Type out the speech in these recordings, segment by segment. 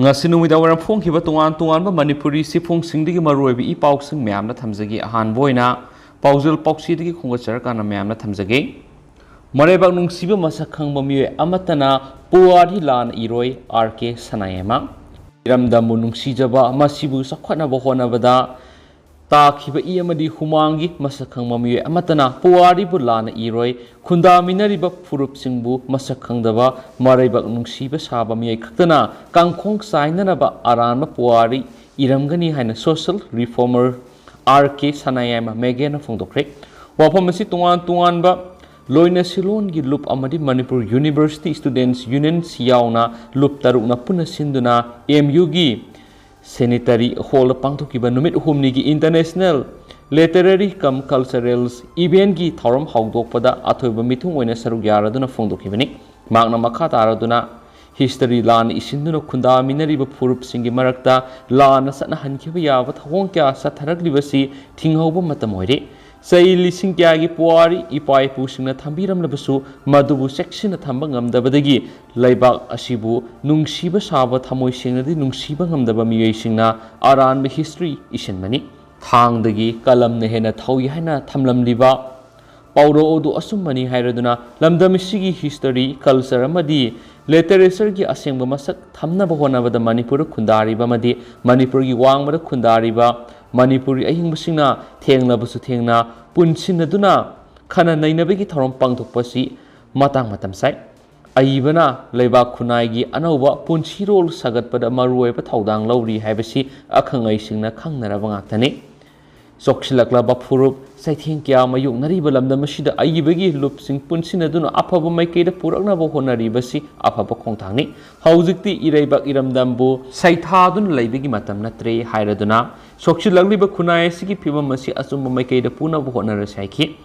ngasi numida waram phongkhiba tongan Manipuri sifungsingdigi maruoibi I pausing mayamna thamjagi ahanboina paujal pausidigi khongachar mayamna thamjage Marebak nungsiba masak khangba miyoy amatana Puwari lan iroi RK Sanayema iramdamu nungsijaba masibu sakhwanaba honabada ताखिब इयमदि हुमांगी मसखंग ममिये अमतना पुवारी बुलाना इरोय खुंदामिनरिब फुरुपसिंगबु मसखंगदबा मरैबक नुंसीब साबा मिये खतना कांखोंग साइननबा अरानबा पुवारी इरमगनी हाइना सोशल रिफॉर्मर RK Sanayama मेगेना फोंदोख्रे वाफमसि तुआन लोइना सिलोनगी लुप अमदि मणिपुर यूनिवर्सिटी स्टूडेंट्स यूनियन सियावना लुप तरुकना पुना सिंदुना MU गी Sanitary Hall Pangtokiba Numit Humnigi International Literary cum Culturals Event Gi Tauram Haudokpada Atoiba Mitung Wena Saru Yaraduna Fondokibani Magna Makata Araduna History Lan Isinduna Kunda Minariba Purup Singi Marakta Lana Satna Hankiba but Honka Sataraglibasi Tinghoba Matamoide Say Lising Yagi Puwari Ipai Pushing Tambiram Labasu Madubu section at Tambangam Dabadagi Laibak Ashibu Nung Shiba Saba Tamoy Singadi Nung Shibangam Dabami Aran history Ishin Mani Tang Dagi Kalam Nehena Tauyana Tamlam Liba Pauro Odu Asumani Hiraduna Lamdamishigi history culture Madi Literature Gi Asingba Masak Tamna Bahona the Manipur Kundari Bamadi Manipur Wang Kundari Ba Manipuri ahing basina thengla basu thengna punsin duna khana nainabegi thorom pangthokpasi matang matam sai aibana leiba khunai gi anauba punsi rol sagatpada maruoiba thaudang lauri haibasi akhangai singna khangnaraba ngaktani soksilakla bafurup saithing kya mayuk nariba lamdamasida aibagi lupsing punsin duna afaba maikeida purakna bo honari basi afaba khongthangni haujikti ireibak iramdambu saithadun leibigi matam natre hairaduna Sokshilagli Kunai Siki Piva Masi Asum Makai the Puna Honor Saiki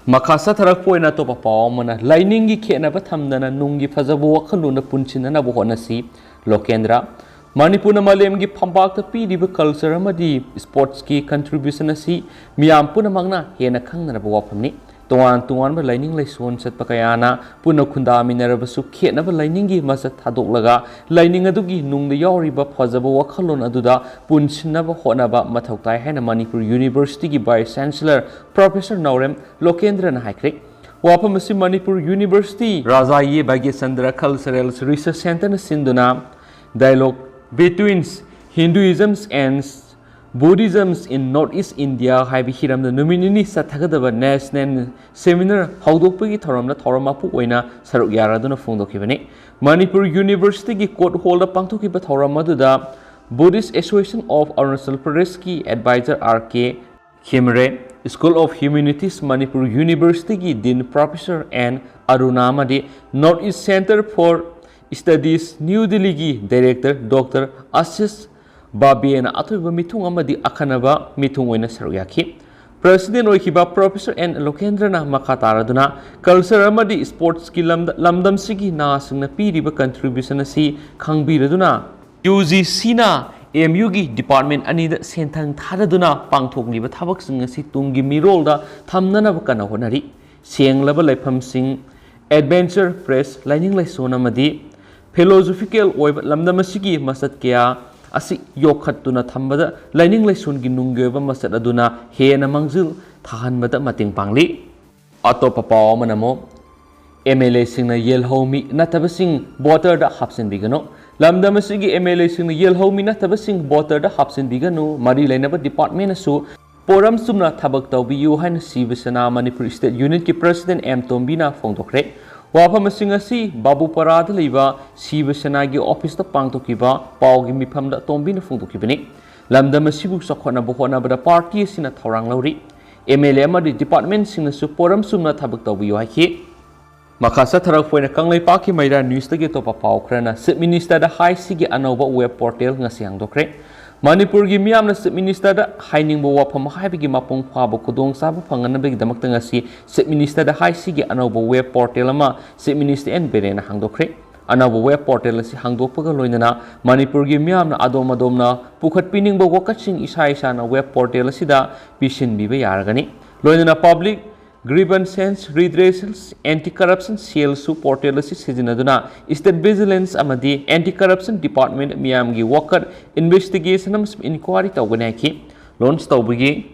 Makasatara Poina Topa Paumana, Liningi Kenabatamdana Nungi Fazabu Kaluna Punchina Bohonasi, Lokendra, Manipuna Malemgi Pambak the Pidi culture Madi, Sportski contribution asi, Miampuna Magna, Hena Kangana Wapamni, Tuan lining like Swan Set Pakayana, Punokunda Minerabasu Kenaba liningi Masat Hadolaga, lining Adugi Nung the Yoriba Pazabo Wakalon Aduda, Punchinaba Honaba Matautai Hana Manipur University by Chancellor Professor Naurem Lokendra and Haikrik. Wapamasi Manipur University, Raza Ye Bagisandra Cultural Research Center Sinduna, dialogue between Hinduism and Buddhism in Northeast India Haibi Hiram the Numinini Satagadaba National Seminar Haudopagi Thoramna Thoramapu Wena Saru Yaraduna Fondokivani Manipur University Court Holder Pangtokiba Thoramaduda Buddhist Association of Arunachal Pradesh Advisor RK Khimre School of Humanities Manipur University Dean Professor and Arunamadi Northeast Center for Studies New Delhi Director Dr. Ashish Babiena Atuba Mitung Amadi Akanaba Mitung Wena Saruyaki President Oikiba Professor and Lokendrana Makataraduna Culture Amadi Sports Skill Lamdam Sigi Nasing Piriba contribution si Khangbiraduna UGC na MUgi Department Anida Sentang Taraduna Pangtok Liba Tabak Singasi Tungi Mirolda Tamnana Bakana Honari Siang Level Lepam Sing Adventure Press Lining Lesona Madi Philosophical Oib Lamdamasigi Masat Kya Asi Yokhatuna Tambada Lining Lesun Ginungeva Masat Aduna Hena Mangzil Tahan Mata Mating Pangli Ato Papa Manamo MLA Sing na Yel Homi Natabasing Water da Hapsin Bigano Lamdamasigi MLA Sing na Yel Homi Natabasing Water da Hapsin Bigano Mari Lenaba Department Su Poram Sumna Tabak Taubi Han Sivasana Manipur State Unit ki President M. Tombina Fongtokre Wapamasing asi Babu Parada Liva Sivasana gi Office da Pangtokiba Paugi Mipamda Tombina Fongtokibini Lamdamasibu Sakona Bohona Bada Party Sina Torang Lauri MLA Madi Department Sing Su Poram Sumna Tabak Taubi Haki Makasa Tarak Fuena Kanglay Paki Maida News Tagi Topa Paukrana Sit Minister da High Sigi Anova Web Portal Ngasiang Dokre Manipur gi miyam na Sit Minister da Haining Bo Wapam Haibigi Mapong Pabo Kudong Sabu Panganabig Damak Ngasi Sit Minister da High Sigi Anova Web Portal ama Sit Minister and Biren Hangdokre Anova Web Portal si Hangdokpaga loinana Manipur gi miyam na adom na Pukhat Pining Bo Wakaching Isa na Web Portal sida Pishin Biba Yaragani Loinana Public Grievances Redressals Anti-Corruption Sales Portal Sizinaduna State Vigilance Amadi Anti-Corruption Department Miamgi Walker Investigation Inquiry Tauganaki Launch Taubigi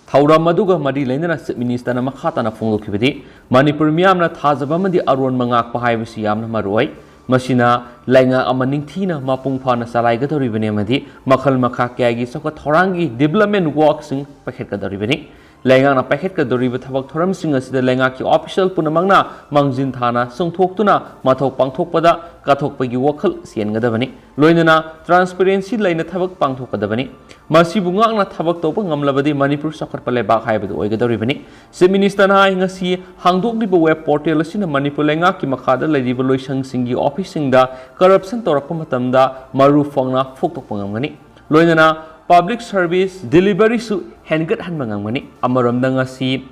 Taura Maduga Madi Lena Minister Makhatana Fungokibidi Manipur Miamna Tazabamadi Arun Mangak Pahivisi Yamna Maroi Masina Langa Amaning Tina Mapung Pana Salaiga Rivenimadi Makal Makakagi Soko Torangi Development Works in Pakeka Riveni Lengang na paket ka doriba thabak thoram sing asida lenga ki official punamangna mangjin thana songthoktuna mathok pangthokpada kathokpagi wakhal siengadabani loinana transparency laina thabak pangthokadabani masi bungakna thabak topa ngamlabadi Manipur sakar palebak haibadu oigadoribani se minister na ngasi hangdokliba web portal asina Manipur lenga ki makhada laidiba loisang singi office singda corruption torakpa matamda maru fongna foktokpangamgani loinana Public Service Delivery su Hengat Hanmangangmani Amaramdangasi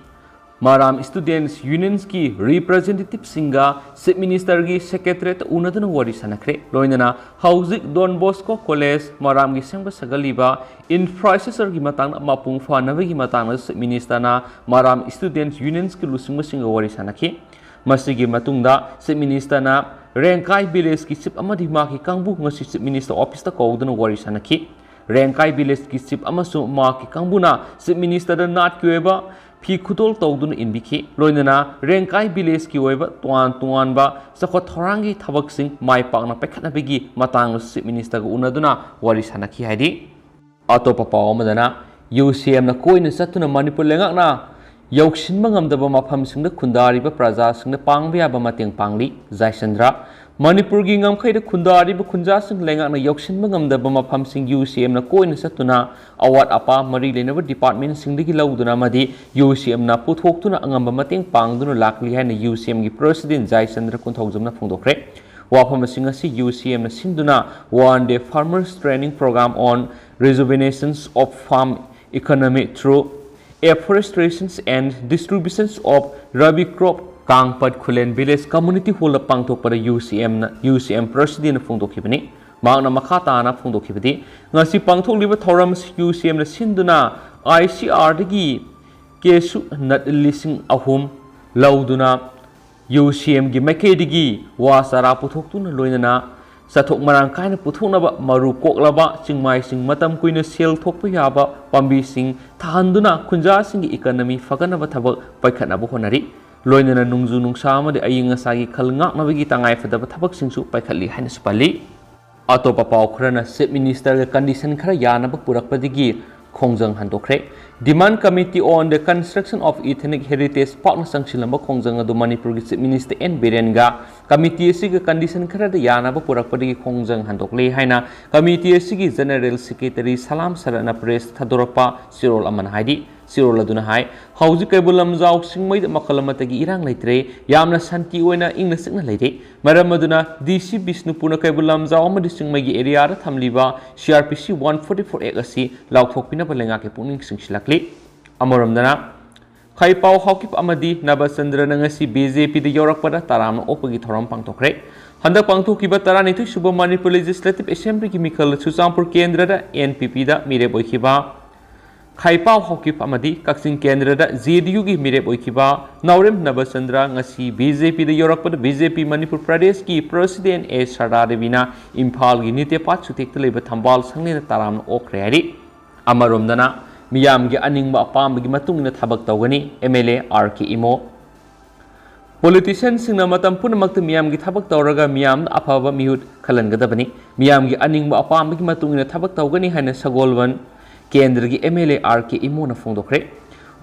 Maram Students Unions ki Representative Singa Sip Minister ki Secretary Unadana Wari Sanakre Loinana Hauzik Don Bosco College Maram ki Sangba Sagaliba Infrastructure ki Matang Mapung Fanavi ki Matang Sip Minister na Maram Students Unions ki Lusingba Singa Wari Sanaki Masigi Matungda Sip Minister na Rengkai Village ki Sip Amadi Maki Kangbu Ngasi Sip Minister Office ta Kaudana Wari Sanaki Rengkai Village ki Sip Amasu Maki Kangbuna Sip Minister da Nat Kueba Pi Kutol Taudun Inbiki Loinana Rengkai Village ki Weba Tuan ba Sakot Thorangi Thabak Sing Mai Pakna Pekhatna Bigi Matang Sip Minister ga Unaduna Wari Sanaki Haidi Atopa Pawamadana UCM na Koina Satuna Manipur Lengakna Yauksinba ngamdaba mafamsingda khundariba prajasingda pangbiyaba mateng pangli Jaisandra Manipur gi ngamkhaida khundariba khunjasing lengakna yauksinba ngamdaba mafamsing UCM na koina satuna awat apa mari lenaba department singdagi lauduna madi UCM na puthoktuna angamba mateng pangduna lakli haina UCM gi president Jaisandra kunthawjamna phongdokre wafam si UCM na sinduna one day farmers training program on rejuvenations of farm economy through afforestation and distributions of rabi crop Kangpat Khulen Village Community Hall Pangtok pada UCM President Phongdokibani Magna Makhata na Phongdokibadi ngasi pangthok liba thoram UCM na sinduna ICR dagi kesu nat lising ahum lauduna UCM gi makedigi wasara puthoktu na loinana Sathok marang kaina puthoknaba maru koklaba chingmai sing matam kuina sel thokpa yaba pambi sing thahanduna khunja sing economy faganaba thabak paikhatnaba honari loinana nungju nungsa amade ayinga sagi khalngaknabagi tangai fadaba thabak singsu paikhatli haina supali atopa paw khrana Chief Minister ga condition khara yanaba purakpadigi khongjang handokre Demand Committee on the Construction of Ethnic Heritage Park na sangsilamba khongjang adu Manipur gi Chief Minister N Biren ga committee asiga condition khara da yanaba purakpadigi khongjang handokle haina committee asigi General Secretary Salam Sarana Press thadorapa sirol aman haidi sirol aduna hai hauji kaibulam jaw singmai da makalamatagi irang leitre yamna santi oina ingna sikna leire maram aduna DC Bisnupurna kaibulam jaw amadi singmai gi area ra thamliba CRPC 144 ek asi laukthokpina balenga ke puning singsilakli amoramdana Khaipau Hawkip Amadi Nabasandra Nangasi BJP the Yorakpada Taram Opagi Thoram Pangtokre Handa Pangtokiba Taranitu Suba Manipur Legislative Assembly Chemical Susampur Kendra NPP da Mire Boikiba Khaipau Hawkip Amadi Kaksing Kendra da ZDU gi Mire Boikiba Naurem Nabasandra Ngasi BJP the Yorakpada BJP Manipur Pradesh ki President A Sardar Devina Imphal gi Nite Pat Sutek Leba Thambal Sangne Taram Okreari Amaromdana Miyam gi aningba apam gi matungna thabak tawgani MLA RK Imo Politicians singna matam punamakta miyam gi thabak tawraga miyam afaba mihut khalangadabani miyam gi aningba apam gi matungna thabak tawgani haina sagolwan kendra gi MLA RK Imo na phongdokre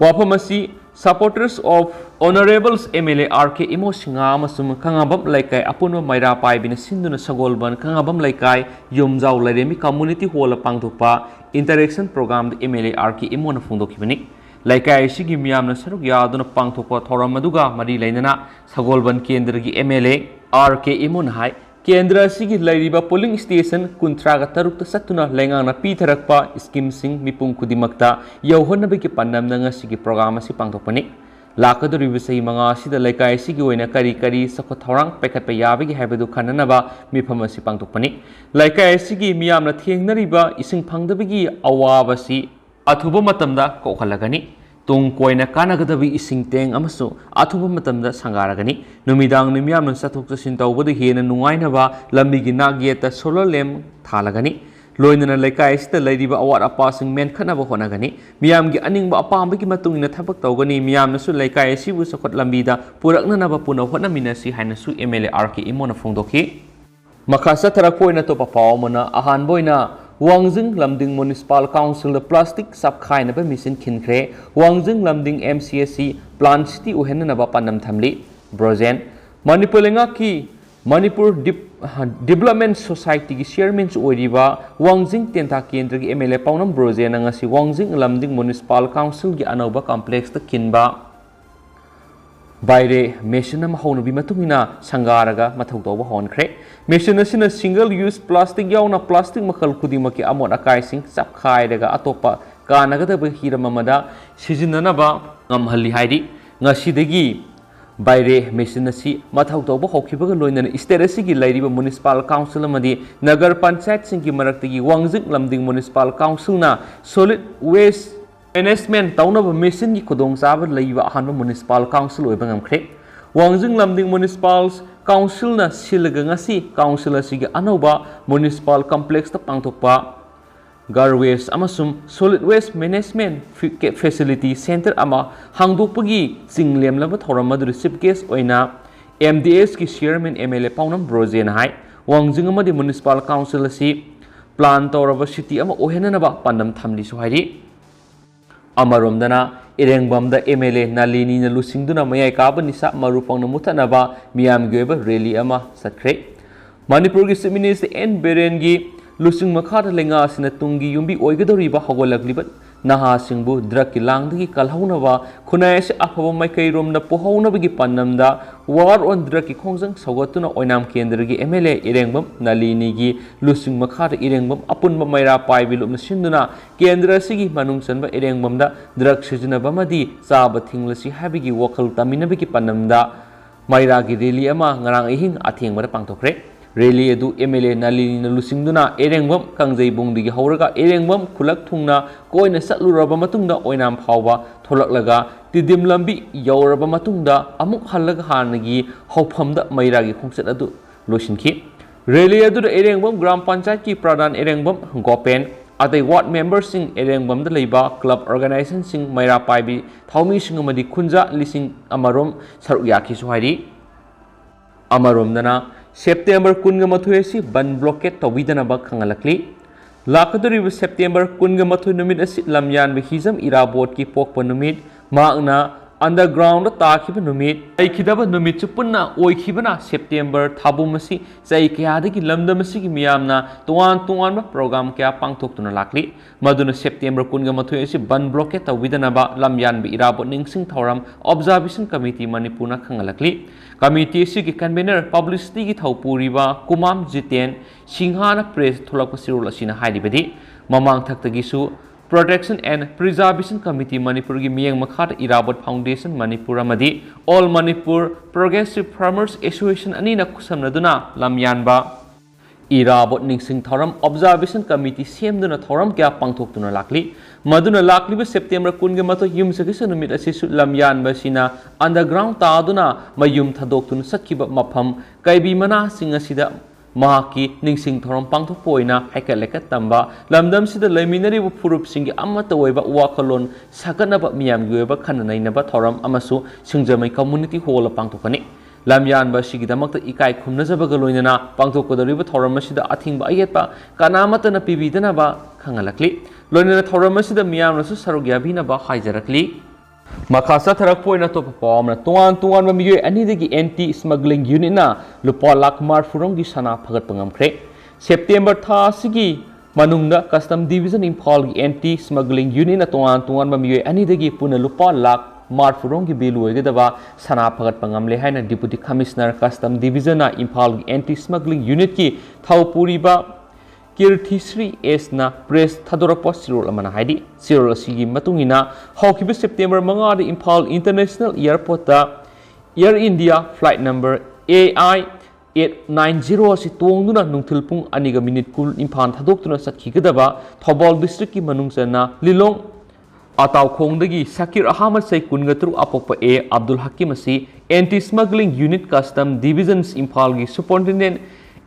wapamasi supporters of honorables MLA RK Imo singa amasum kangabam laikai apunwa maira pai bina sinduna sagolban kangabam laikai yomjaw lairemi community hall pangthokpa interaction program the MLA RK Imo na phongdokibani laikai sigi miyamna saruk yaduna pangthokpa thoram maduga mari lainana sagolban kendra gi MLA RK Imo na hai kendra sigi lairiba polling station kuntraga tarukta satuna lengana pitharakpa scheme sing mipung kudimakta yauhonabiki pandamna ngasigi program asi pangthokpani lakaduri visai manga sida laikai sigi oina kari sakho thorang pekhatpa yabagi habadu khananaba mifam asi pangthokpani laikai sigi miyamna thengnariba ising phangdabagi awabasi athuba matamda kokhalagani tung koina kanagadabi ising teng amasu athuba matamda sangaragani numidang ni miyamna chathok chasin tawbada hena nungainaba lambigi nagyeta solar lamp thalagani loinana laikai sita lairiba awat apa sing men khanaba honagani miyamgi aningba apambagi matungina thabak tawgani miyamna su laikai sibu sakot lambida purakna naba puna honamina si haina su MLA RK imona phongdokhi makhasa tharakpoina to papawmana ahan boina Wangjing Lamding Municipal Council the plastic subkai naba mission khinkre Wangjing Lamding MCSC plant city uhenna naba panam thamli brozen Manipur lenga ki Manipur Development Society ki chairman oiriba Wangjing Tenta Kendra ki MLA paunam brozen ngasi Wangjing Lamding Municipal Council ki anauba complex ta kinba Biren mission ama haunabi matungina sangaraga mathau tawba honkhre mission asina single use plastic yauna plastic makal khudimaki amot akai sing sapkhai daga atopa kanagadaba hiramamada sijinanaba ngamhalli haidi ngasidagi Biren mission asi mathau tawba hokhibaga loinana state asigi lairiba municipal council amadi nagar panchayat singki maraktagi Wangjing Lamding Municipal Council na solid waste management taunaba mission ki khudong chaba leiba ahanba municipal council oiba ngamkhre Wangjing Lamding Municipal Council na silaga ngasi council asigi anauba municipal complex ta pangthokpa garbage amasum solid waste management facility center ama hangdokpagi chinglemlaba thoram madu chief guest oina MDS ki chairman MLA paunam brojen hai Wangjing amadi municipal council asi plan tawraba city ama ohenanaba pandam thamli suhairi Amaromdana Irengbamda MLA Nalini na lusingduna mayai kaba nisa marupang na mutanaba miyam gyoba rally ama satkre Manipur gi Chief Minister N Biren gi lusing makhada lenga sina tungi yumbi oigadoriba hagolaglibat naha singbu drug ki langdagi kalhaunaba khunai se afaba maikai romna pohaunabagi pannamda war on drug ki khongjang saugotuna oinam kendra gi MLA Irengbam Nalini gi lusing makhada Irengbam apunba maira paibilumna sinduna kendra sigi manungsanba Irengbamda drug sijinaba madi chaba thinglasi habigi wakal taminabagi pannamda maira gi rally ama ngarang ihing athengmara pangthokre rally edu MLA Nalini na lusingduna Irengbam kangjai bungdigi hauraga Irengbam khulak thungna koina satluraba matungda oinam phawba tholaklaga tidim lambi yauraba matungda amuk hallaga hanagi hawphamda mairagi khongset adu loisinki rally edu Irengbam gram panchayat ki pradhan Irengbam gopen atai ward members sing Irengbam da leiba club organization sing maira paibi thaumi sing amadi khunja lising amarom saru yaki suhairi amarom dana September 18 ban blockade tawidana khangalakli lakadoriba September 18 numit asi lamyan hizam irabot ki pokpa numit maagna underground takiba numit aikidaba numit chupunna oikhibana September thabumasi chai kyadagi lamdamasi ki miyamna tuan program kya pangthoktuna lakli maduna September 18 asi ban blockade tawidana lamyan irabot ningsing thoram observation committee Manipurna khangalakli Committee si convener publicity ki thaupuriba kumam jiten singhana press tholakpa sirul asina haidibadi mamang thaktagi su Protection and Preservation Committee Manipur gi miyang makhata Irabot Foundation Manipur amadi All Manipur Progressive Farmers Association anina kusamnaduna lamyanba Irabot ningsing thoram observation committee semduna thoram kya pangthoktuna lakli maduna lakliba September 18 yumsagisa numit asisu lamyanba sina underground taaduna mayum thadoktun sakkiba mapham kaibi mana singa sida mahaki ningsing thoram pangthokpoina haikalekat tamba lamdam sida laiminaribu furup singi amata oiba wakalon sakanaba miyam gyoba khananainaba thoram amasu singjamai community hall pangthokani lamyanba sigidamakta ikai khumnajabaga loinana pangthokkodoriba thoram asida athingba ayetpa kanamatana pibidanaba khangalakli loinana thoram asida miyamnasu sarugyabinaba haijarakli Makasa tharakpoina to pawamna tuan mamiyoy anidagi anti smuggling unit na lupa lakh marfurong gi sana phagat pangamkhre September tha sigi manungda custom division Imphal gi anti smuggling unit na tuan mamiyoy anidagi puna lupa lakh marfurong gi bilu oigedaba sana phagat pangamle haina deputy commissioner custom division na Imphal gi anti smuggling unit ki thaupuriba Kirthisri S na press thadorapa sirol amana haidi sirol asigi matungina hawkiba September 5 da Imphal International Airport ta Air India flight number AI 890 asi tongduna nungthil pung aniga minute kul Imphal thadoktuna satkhigedaba Thobal district ki manungsana Lilong Ataukhongdagi Sakir Ahmad Sai Kungatru Apokpa A Abdul Hakim Asi Anti-Smuggling Unit Custom Divisions Imphal gi Superintendent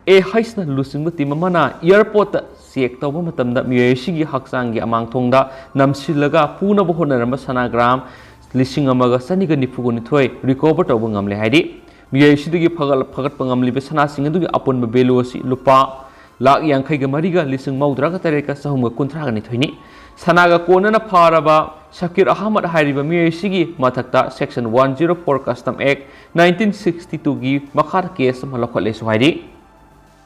A Haisna Lusingba Timamana Airport Siek Tauba Matamda Miyeshigi Haksangi Amang Thongda Namsilaga Puna Bohonaramba Sanagram Lishingamaga Saniga Nipugunitoi recover Tauba Ngamle Haidi Miyeshigi Pagat Pangamli Besana Singadugi upon Babeluasi Lupa Lak Yankaiga Mariga Lising Maudraga Tareka Sahuma Kuntragani Tini Sanaga Konana Paraba Shakir Ahmad Hariba Miyeshigi Matakta Section 104 Custom Act 1962 gi Makar case Malakole Swadi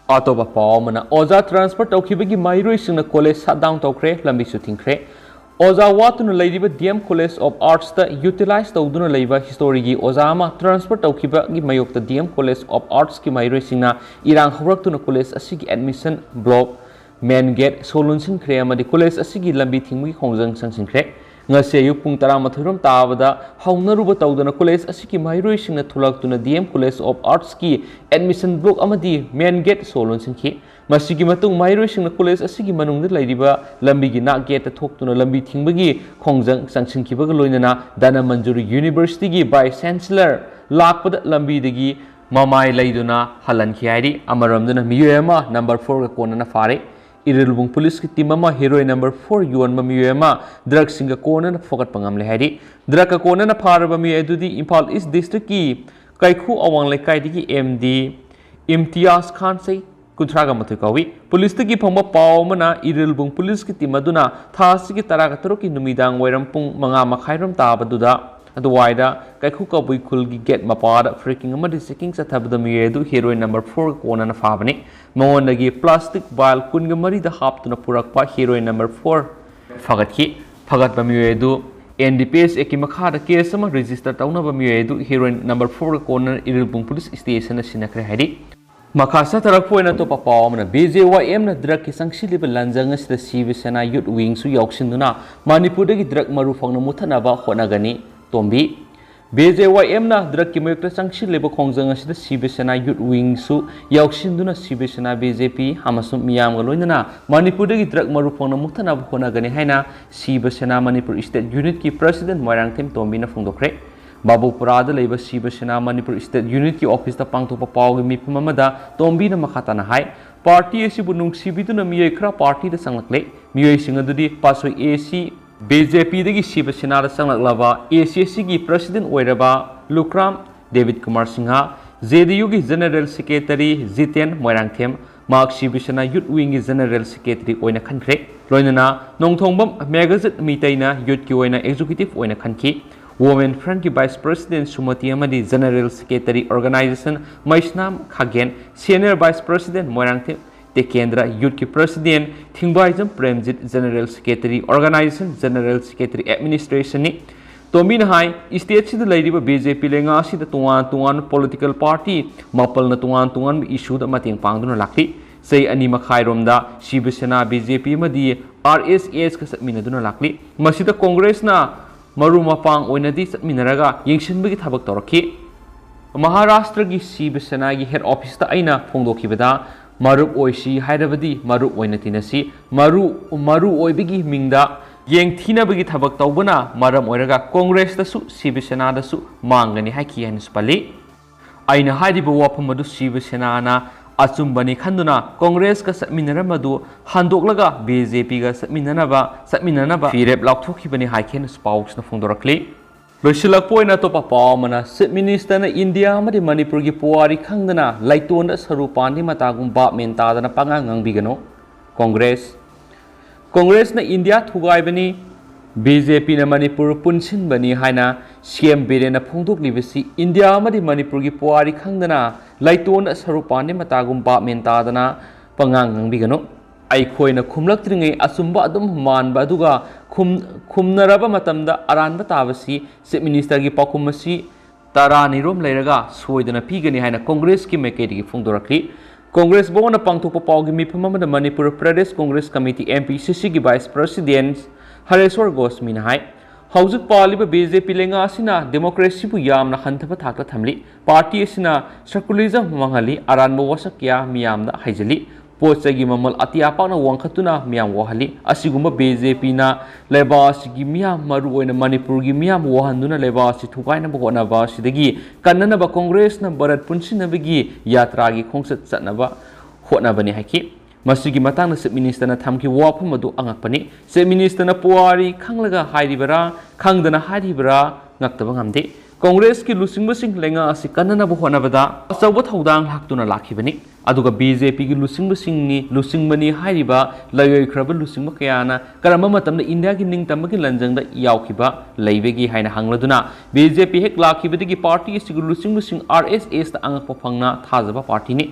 Atoba Paumana Oza Transport Okibagi Mairo Sina College shut down Tokre Lambi shooting Kre Oza Watuna Ladiba DM College of Arts the utilized Toduna Laiba History gi Ozama Transport Okiba gi Mayok the DM College of Arts ki Mairo Sina Irang Horak to College Asigi admission block Main Gate Solution Creama the College Asigi Lambi Tingi Hongzang Sanction Cre Ngaseyu Pung Taramaturum Tavada Haunaruba Taudana College Asiki Mairo Sina Tulak to the DM College of Arts ki admission block Amadi Main Gate Solution ki Masigi Matung Mairo Sina College Asigi Manung the Ladiba Lambi Nak Gate the Tok to the Lambi Tingbagi Hongzang Sanction Kibagaloina Dana Manjuri University gi by Chancellor Lakpad Lambi Digi Mamai Laiduna Halan Kiadi Amaramdana Miyama number 4 Konana Fare Irilbung Police ki timama hero number 4 yuan mamiyema drug singa kona na fokat pangamle hari drug ka kona na pharaba mi edudi Imphal East District ki kaikhu awang lekai digi MD Imtiaz Khan sai kuntraga mathoi kawi police ki phangba paw mana Irilbung Police ki timaduna thasi ki taraga taro ki numidang wairam pung manga makhairam tabaduda Aduwaida kaikhu kabui khulgi get mapada freaking amadi seeking sathabda miyedu heroine number 4 kona na fabani monagi plastic bile kunga mari da haptuna purakpa heroine number 4 fagatki fagat bamiyedu NDPS ekimakha da case ama register tauna bamiyedu heroine number 4 kona Irilbung Police Station na sinakre haidi Makasa tarakpoina to papawamna BJYM na drug ki sangsilib lanjang sida Sivasena Youth Wing su yauksinduna Manipur dagi drug maru fangna muthanaba honagani Tombi BJYM na drug ki mayokta sangsilib khongjang sida Sivasena Youth Wing su yauksinduna Sivasena BJP hamasum miyam galoinana Manipur dagi drug maru fangna muthanaba honagani haina Sivasena Manipur State Unit ki President Moirangthim Tombi na phongdokre Babu Purada Labor Sivasena Manipur State Unit ki office ta pangthopa pawgi mipum amada Tombi na makhatana hai party asibu nungsibiduna miyoi khra party da sanglakle miyoi singadudi pasoi AC BJP dagi Sivasena da sanglaklaba ACC gi president oiraba Lukram David Kumar Singha JDU gi General Secretary Jiten Moirangthem Mark Sivasena Youth Wing gi General Secretary oina khankre loinana nongthongbam magazine mitaina youth ki oina executive oina khanki Women Front ki Vice President Sumati Amadi General Secretary Organization Maisnam Khagen Senior Vice President Moirangthim Tekendra Youth ki President Thingbaijam Premjit General Secretary Organization General Secretary Administration ni Tomin hai state sida laidiba BJP lenga sida tuan political party mapal na tuan issue da mating pangduna lakti sei ani makhairom da Sivasena BJP madi RSS ka satminaduna lakli masida Congress na Maru mapang oinadi satminaraga yengsinbagi thabak toraki Maharashtra gi Sivasena gi head office ta aina phongdokhibada marup oisi hairabadi marup oinatinasi maru oibigi mingda yengthinabagi thabak tawbana maram oiraga Congress da su Sivasena da su mangani haiki hanspali aina haidiba wafam madu Sivasena na Achumbani Khanduna Congress ka satminaramadu handoklaga BJP ga satminanaba firep laukthokibani haikhen spokes na phongdorakli loisilakpoina topa pawmana Chief Minister na India amadi Manipur gi Puwari Khangdana Leiton da Saru Pande Matagum ba menta dana pangangang bigano Congress na India thugaibani BJP na Manipur punsin bani haina CM Biren na phongdok libasi India amadi Manipur gi Puwari Khangdana Leiton da Saru Pande Matagum ba menta dana pangangang bigano Aikhoina khumlaktringai asumba adum manba aduga khumnaraba matamda aranba tabasi Chief Minister gi pakumasi tarani rom leiraga soidana pigani haina Congress ki mekedi gi phongdorakli Congress bona pangthopa pawgi miphamamada Manipur Pradesh Congress Committee MPCC gi Vice President Hareswar Gosmi na hai Haujut paliba BJP lenga asina democracy bu yamna hanthaba thakla thamli party asina secularism manghali aranba wasakya miyamda haijali पोचगी ममल अतिया पाना वांखतुना मियाम वहली असिगुम BJP ना लेबासिगी मियाम मरुओइना मणिपुर गी मियाम वहंदुना लेबासि थुकाइना बहोनाबा सिदगी कन्ननबा कांग्रेस ना भारत पुनसिनबगी यात्रा गी खोंसत चतनबा होटनबनी हाइकी मसिगी मतंग चीफ मिनिस्टर थमकी वाफम अदु अंगकपनी चीफ मिनिस्टर पुवारी खंगलगा हाइरिबरा खांगदना हाइरिबरा ngaktaba ngamde कांग्रेस की लुसिंग लेंगा असि कन्ननबो होनबदा अचौब थौदांग लाक्तुना लाखिबनी अदुगा बीजेपी की लुसिंगबनी हाइरिबा लयखरब लुसिंग कयाना करम मतमदा इंडिया की निंगतमगी लंजंगदा यावखिबा लैबेगी हाइना हंगलदुना बीजेपी हेक लाखिबदगी पार्टी सिगु लुसिंग आरएसएस दा अंगकप फंगना थाजबा पार्टी ने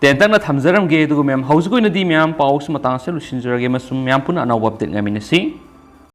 तेंतंगना थमजरमगे दुगु मैम हाउसगोइनदी मैम पाउस मतांसे लुसिंजरगे मसुम मैम पुना अनौब अपडेट ngamiनसी